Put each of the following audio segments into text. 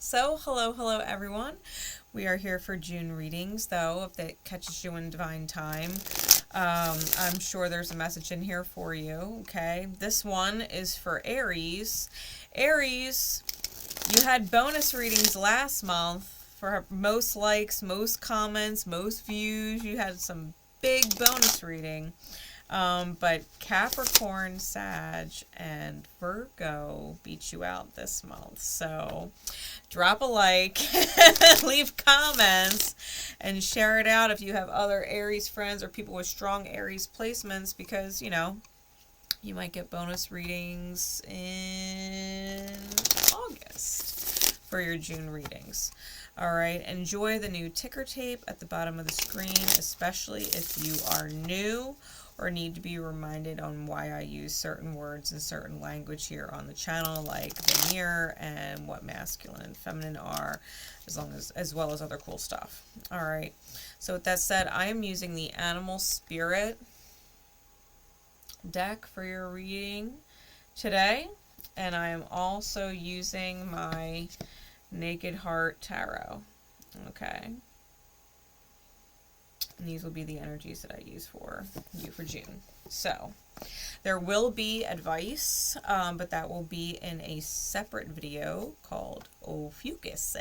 So, hello everyone. We are here for June readings, though, if that catches you in divine time. I'm sure there's a message in here for you, okay? This one is for Aries. Aries, you had bonus readings last month for most likes, most comments, most views. You had some big bonus reading. But Capricorn, Sag, and Virgo beat you out this month. So drop a like, leave comments, and share it out if you have other Aries friends or people with strong Aries placements, because, you know, you might get bonus readings in August for your June readings. Alright, enjoy the new ticker tape at the bottom of the screen, especially if you are new or need to be reminded on why I use certain words and certain language here on the channel, like the mirror and what masculine and feminine are, as well as other cool stuff. Alright, so with that said, I am using the Animal Spirit deck for your reading today, and I am also using my Naked Heart Tarot. Okay. And these will be the energies that I use for you for June. So, there will be advice, but that will be in a separate video called Ophiuchus.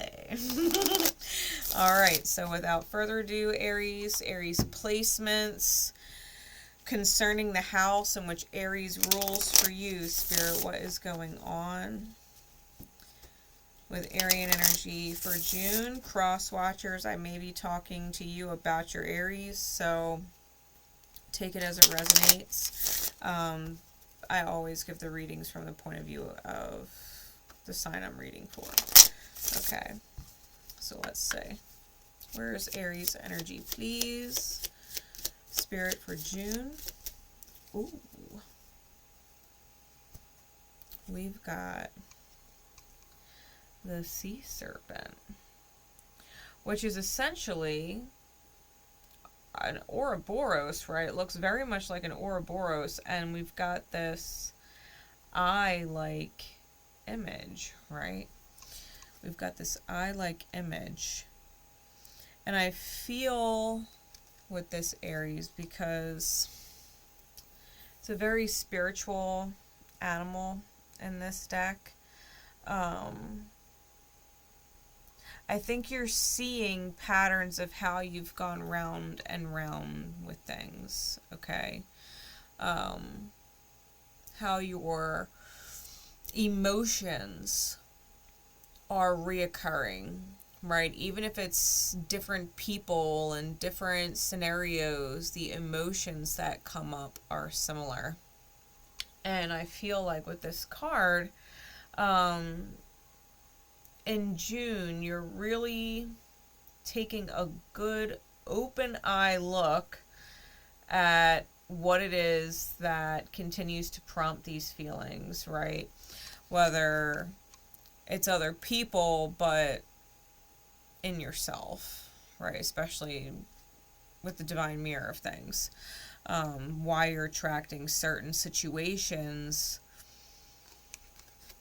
Alright, so without further ado, Aries placements concerning the house in which Aries rules for you. Spirit, what is going on with Arian energy for June? Cross watchers, I may be talking to you about your Aries, so take it as it resonates. I always give the readings from the point of view of the sign I'm reading for. Okay, so let's see. Where is Aries energy, please? Spirit for June. Ooh. We've got the sea serpent, which is essentially an Ouroboros, right? It looks very much like an Ouroboros, and we've got this eye-like image, right? We've got this eye-like image, and I feel with this Aries, because it's a very spiritual animal in this deck. I think you're seeing patterns of how you've gone round and round with things, okay? How your emotions are reoccurring, right? Even if it's different people and different scenarios, the emotions that come up are similar. And I feel like with this card, in June, you're really taking a good open eye look at what it is that continues to prompt these feelings, right? Whether it's other people, but in yourself, right? Especially with the divine mirror of things. Why you're attracting certain situations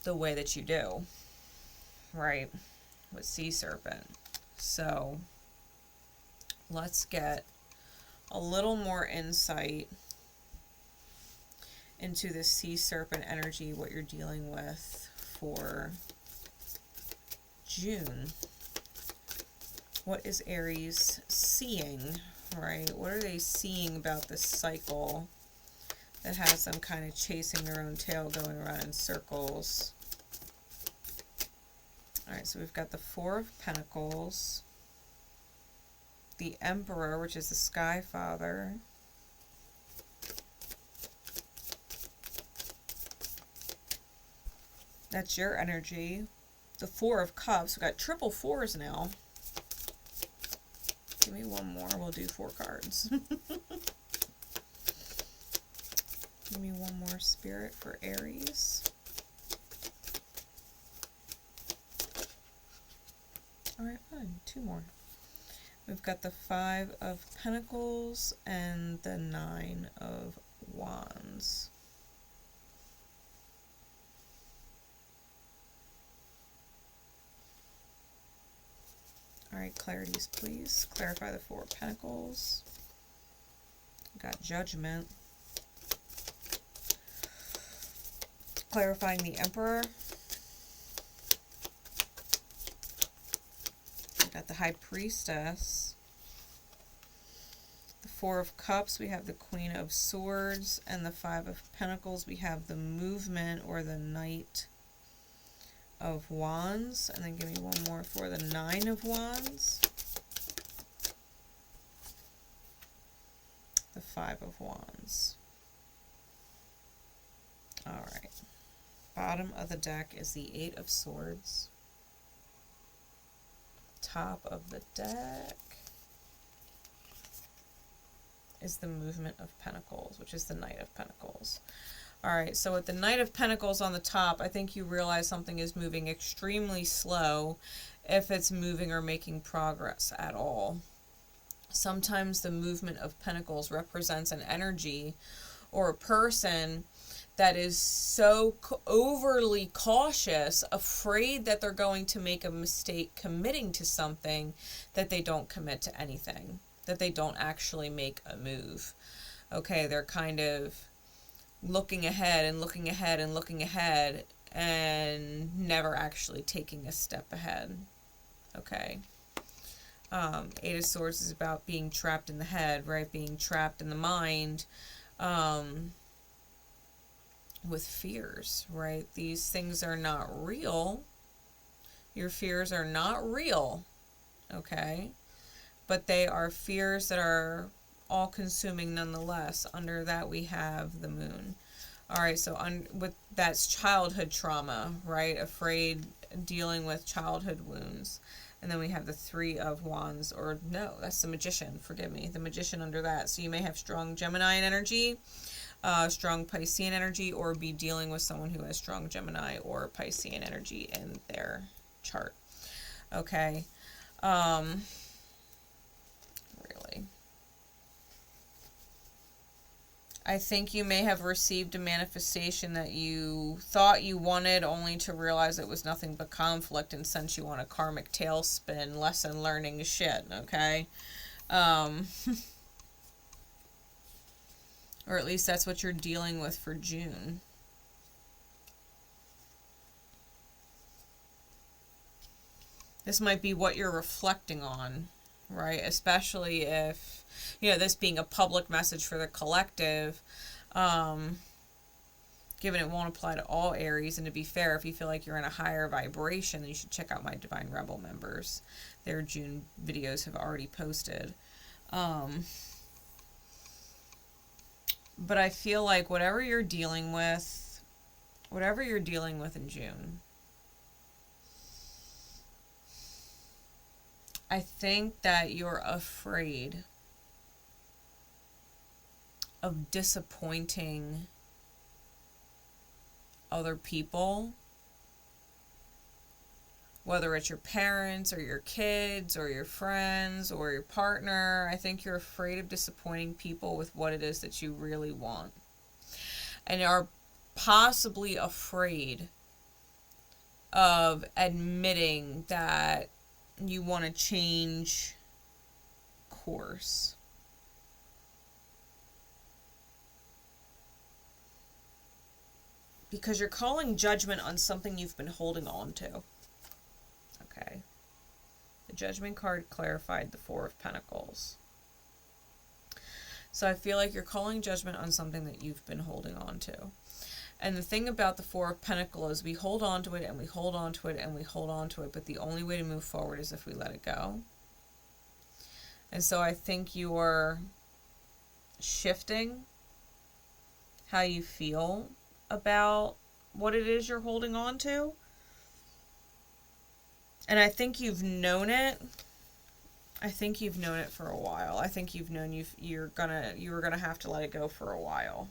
the way that you do, right? With sea serpent. So let's get a little more insight into this sea serpent energy, what you're dealing with for June. What is Aries seeing, right? What are they seeing about this cycle that has them kind of chasing their own tail, going around in circles? Alright, so we've got the Four of Pentacles, the Emperor, which is the Sky Father, that's your energy, the Four of Cups. We've got triple fours now. Give me one more, we'll do 4 cards. Give me one more, Spirit, for Aries. Alright, fine. 2 more. We've got the 5 of Pentacles and the 9 of Wands. right, clarities, please. Clarify the Four of Pentacles. Got Judgment. Clarifying the Emperor. Got the High Priestess. The Four of Cups, we have the Queen of Swords. And the Five of Pentacles, we have the Movement or the Knight of Wands. And then give me one more for the Nine of Wands. The Five of Wands. Alright. Bottom of the deck is the Eight of Swords. Top of the deck is the Movement of Pentacles, which is the Knight of Pentacles. Alright, so with the Knight of Pentacles on the top, I think you realize something is moving extremely slow if it's moving or making progress at all. Sometimes the Movement of Pentacles represents an energy or a person that is so overly cautious, afraid that they're going to make a mistake committing to something, that they don't commit to anything, that they don't actually make a move. Okay, they're kind of looking ahead and looking ahead and looking ahead and never actually taking a step ahead. Okay. Eight of Swords is about being trapped in the head, right? Being trapped in the mind. With fears, right? These things are not real. Your fears are not real, okay? But they are fears that are all-consuming nonetheless. Under that, we have the Moon. All right, so with that's childhood trauma, right? Afraid, dealing with childhood wounds. And then we have the Three of Wands, or no, that's the Magician, forgive me, the Magician under that. So you may have strong Gemini energy, strong Piscean energy, or be dealing with someone who has strong Gemini or Piscean energy in their chart. Okay. Really. I think you may have received a manifestation that you thought you wanted, only to realize it was nothing but conflict and sent you on a karmic tailspin, lesson learning shit, okay? Or at least that's what you're dealing with for June. This might be what you're reflecting on, right? Especially if, you know, this being a public message for the collective, given it won't apply to all Aries. And to be fair, if you feel like you're in a higher vibration, then you should check out my Divine Rebel members. Their June videos have already posted. But I feel like whatever you're dealing with in June, I think that you're afraid of disappointing other people, whether it's your parents or your kids or your friends or your partner. I think you're afraid of disappointing people with what it is that you really want. And are possibly afraid of admitting that you want to change course. Because you're calling judgment on something you've been holding on to. Okay. The Judgment card clarified the Four of Pentacles. So I feel like you're calling judgment on something that you've been holding on to. And the thing about the Four of Pentacles is we hold on to it and we hold on to it and we hold on to it, but the only way to move forward is if we let it go. And so I think you're shifting how you feel about what it is you're holding on to. And I think you've known it. I think you've known it for a while. I think you've known you were gonna have to let it go for a while.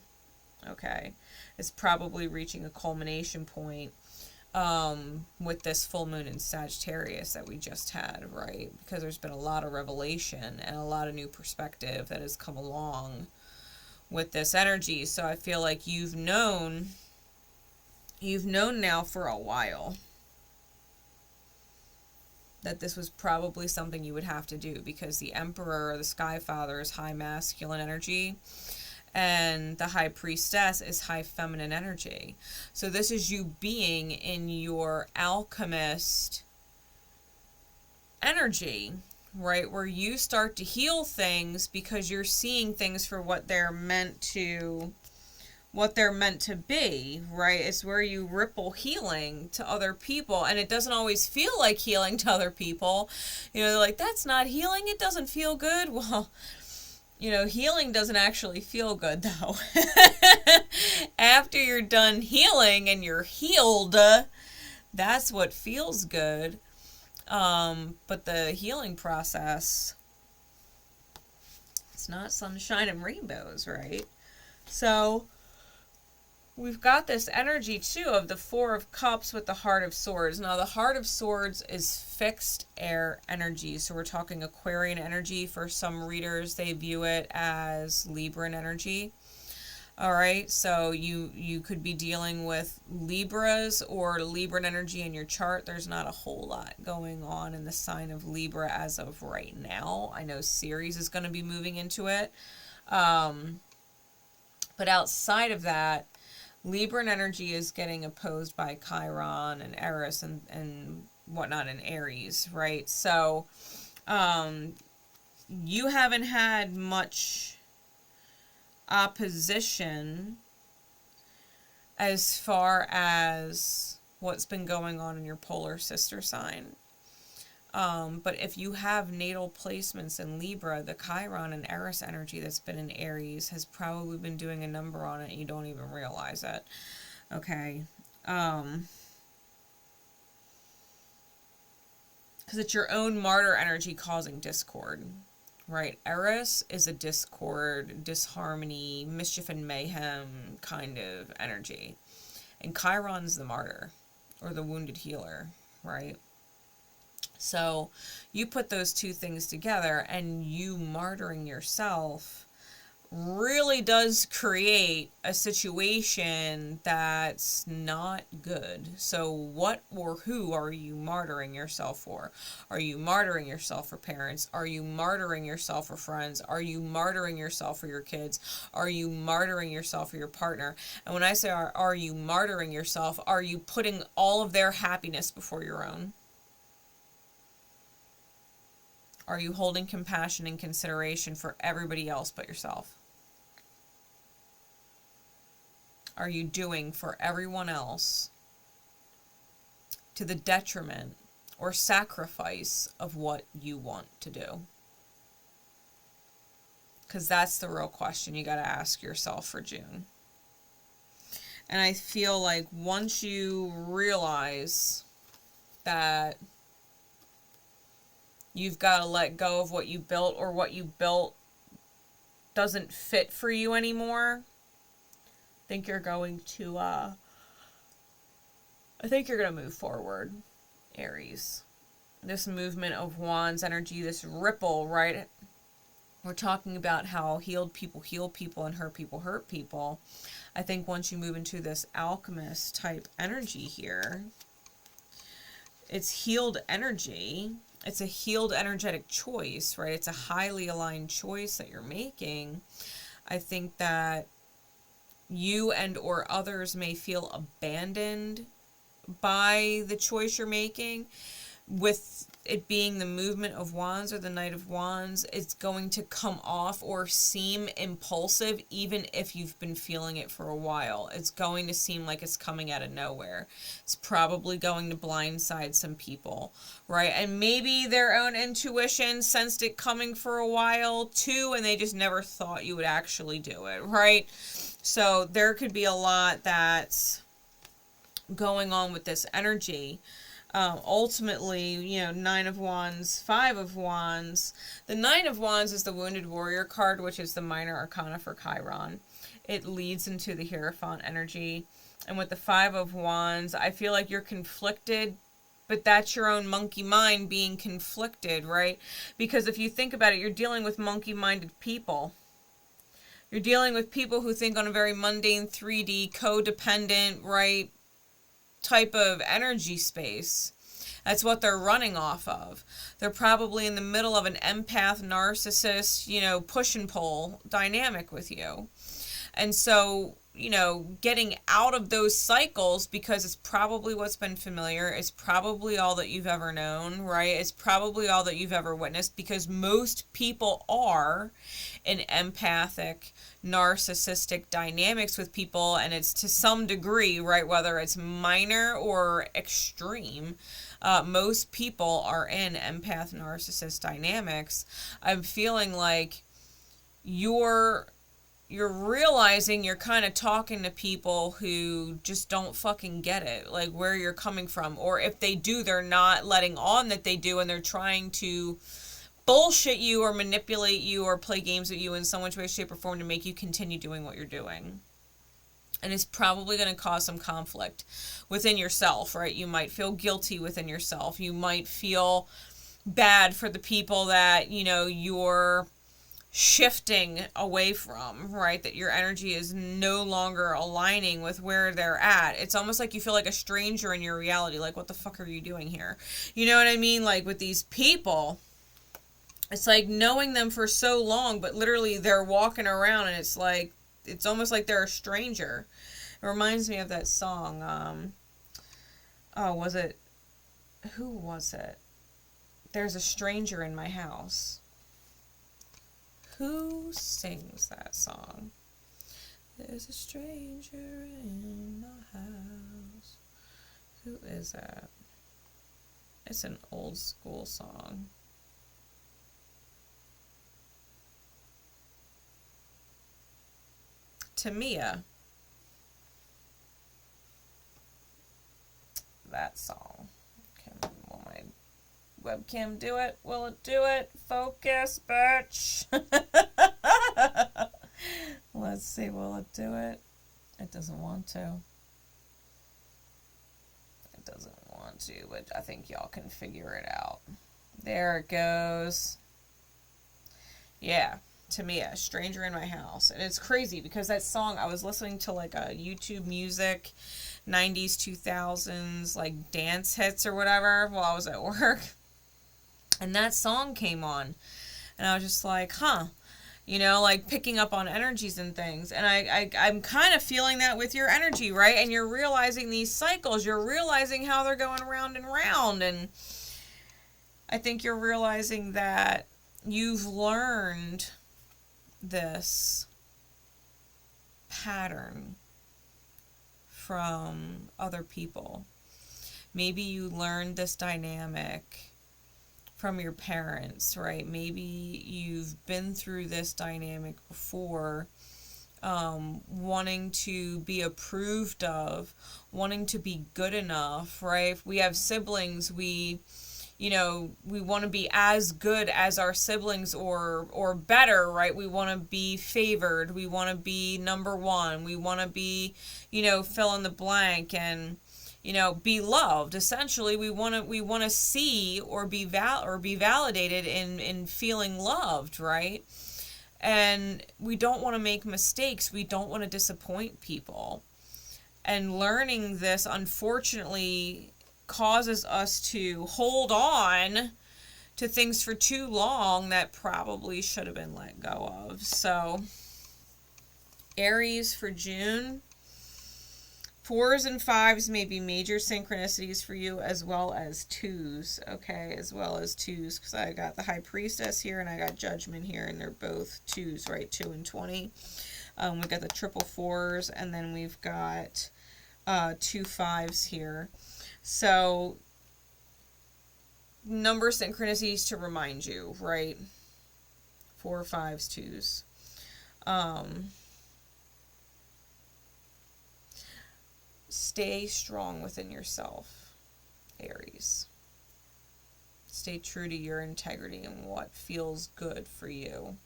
Okay. It's probably reaching a culmination point with this full moon in Sagittarius that we just had, right? Because there's been a lot of revelation and a lot of new perspective that has come along with this energy. So I feel like you've known now for a while. that this was probably something you would have to do, because the Emperor or the Sky Father is high masculine energy, and the High Priestess is high feminine energy. So this is you being in your alchemist energy, right? Where you start to heal things because you're seeing things for what they're meant to be, right? It's where you ripple healing to other people, and it doesn't always feel like healing to other people. You know, they're like, that's not healing, it doesn't feel good. Well, you know, healing doesn't actually feel good, though. After you're done healing and you're healed, that's what feels good. But the healing process, it's not sunshine and rainbows, right? So we've got this energy, too, of the Four of Cups with the Heart of Swords. Now, the Heart of Swords is fixed air energy. So we're talking Aquarian energy. For some readers, they view it as Libran energy. All right, so you could be dealing with Libras or Libran energy in your chart. There's not a whole lot going on in the sign of Libra as of right now. I know Ceres is going to be moving into it. But outside of that, Libran energy is getting opposed by Chiron and Eris and whatnot in Aries, right? So you haven't had much opposition as far as what's been going on in your polar sister sign. But if you have natal placements in Libra, the Chiron and Eris energy that's been in Aries has probably been doing a number on it and you don't even realize it. Okay. Because it's your own martyr energy causing discord, right? Eris is a discord, disharmony, mischief and mayhem kind of energy. And Chiron's the martyr or the wounded healer, right? So you put those two things together, and you martyring yourself really does create a situation that's not good. So what or who are you martyring yourself for? Are you martyring yourself for parents? Are you martyring yourself for friends? Are you martyring yourself for your kids? Are you martyring yourself for your partner? And when I say are you martyring yourself, are you putting all of their happiness before your own? Are you holding compassion and consideration for everybody else but yourself? Are you doing for everyone else to the detriment or sacrifice of what you want to do? Because that's the real question you got to ask yourself for June. And I feel like once you realize that you've got to let go of what you built, or what you built doesn't fit for you anymore, I think you're going to move forward, Aries. This movement of Wands energy, this ripple, right? We're talking about how healed people heal people and hurt people hurt people. I think once you move into this alchemist type energy here, it's healed energy. It's a healed energetic choice, right? It's a highly aligned choice that you're making. I think that you and or others may feel abandoned by the choice you're making. With it being the movement of Wands or the Knight of Wands, it's going to come off or seem impulsive even if you've been feeling it for a while. It's going to seem like it's coming out of nowhere. It's probably going to blindside some people, right? And maybe their own intuition sensed it coming for a while too, and they just never thought you would actually do it, right? So there could be a lot that's going on with this energy. Ultimately, you know, Nine of Wands, Five of Wands. The Nine of Wands is the Wounded Warrior card, which is the minor arcana for Chiron. It leads into the Hierophant energy. And with the Five of Wands, I feel like you're conflicted, but that's your own monkey mind being conflicted, right? Because if you think about it, you're dealing with monkey-minded people. You're dealing with people who think on a very mundane, 3D, codependent, right, type of energy space. That's what they're running off of. They're probably in the middle of an empath, narcissist, push and pull dynamic with you. And so, getting out of those cycles, because it's probably what's been familiar, it's probably all that you've ever known, right? It's probably all that you've ever witnessed, because most people are in empathic, narcissistic dynamics with people, and it's to some degree, right, whether it's minor or extreme, most people are in empath, narcissist dynamics. I'm feeling like you're realizing you're kind of talking to people who just don't fucking get it, like where you're coming from. Or if they do, they're not letting on that they do, and they're trying to bullshit you or manipulate you or play games with you in some way, shape, or form to make you continue doing what you're doing. And it's probably going to cause some conflict within yourself, right? You might feel guilty within yourself. You might feel bad for the people that, you're shifting away from, right? That your energy is no longer aligning with where they're at. It's almost like you feel like a stranger in your reality. Like, what the fuck are you doing here? You know what I mean? Like with these people, it's like knowing them for so long, but literally they're walking around and it's like, it's almost like they're a stranger. It reminds me of that song. Who was it? There's a Stranger in My House. Who sings that song? There's a stranger in my house. Who is that? It's an old school song. Tamia. That song. Will my webcam do it? Will it do it? Focus, bitch. Let's see, will it do it? It doesn't want to. It doesn't want to, but I think y'all can figure it out. There it goes. Yeah, Tamia, Stranger in My House. And it's crazy because that song, I was listening to like a YouTube music, 90s, 2000s, like dance hits or whatever while I was at work. And that song came on. And I was just like, huh. Like picking up on energies and things. And I'm kind of feeling that with your energy, right? And you're realizing these cycles. You're realizing how they're going round and round. And I think you're realizing that you've learned this pattern from other people. Maybe you learned this dynamic from your parents, right? Maybe you've been through this dynamic before, wanting to be approved of, wanting to be good enough, right? If we have siblings, we want to be as good as our siblings or better, right? We want to be favored. We want to be number one. We want to be, fill in the blank and, be loved. Essentially, we want to see or be validated in feeling loved, right? And we don't want to make mistakes. We don't want to disappoint people. And learning this, unfortunately, causes us to hold on to things for too long that probably should have been let go of. So, Aries for June. 4s and 5s may be major synchronicities for you, as well as 2s, okay? As well as 2s, because I got the High Priestess here and I got Judgment here, and they're both 2s, right? 2 and 20. We've got the triple 4s, and then we've got 2 5s here. So, number synchronicities to remind you, right? 4, 5s, 2s. Stay strong within yourself, Aries. Stay true to your integrity and what feels good for you.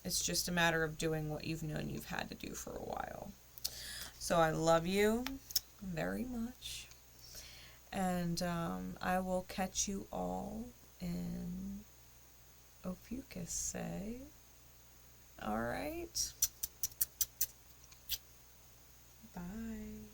It's just a matter of doing what you've known you've had to do for a while. So I love you very much. And I will catch you all in Ophiuchus. All right. Bye.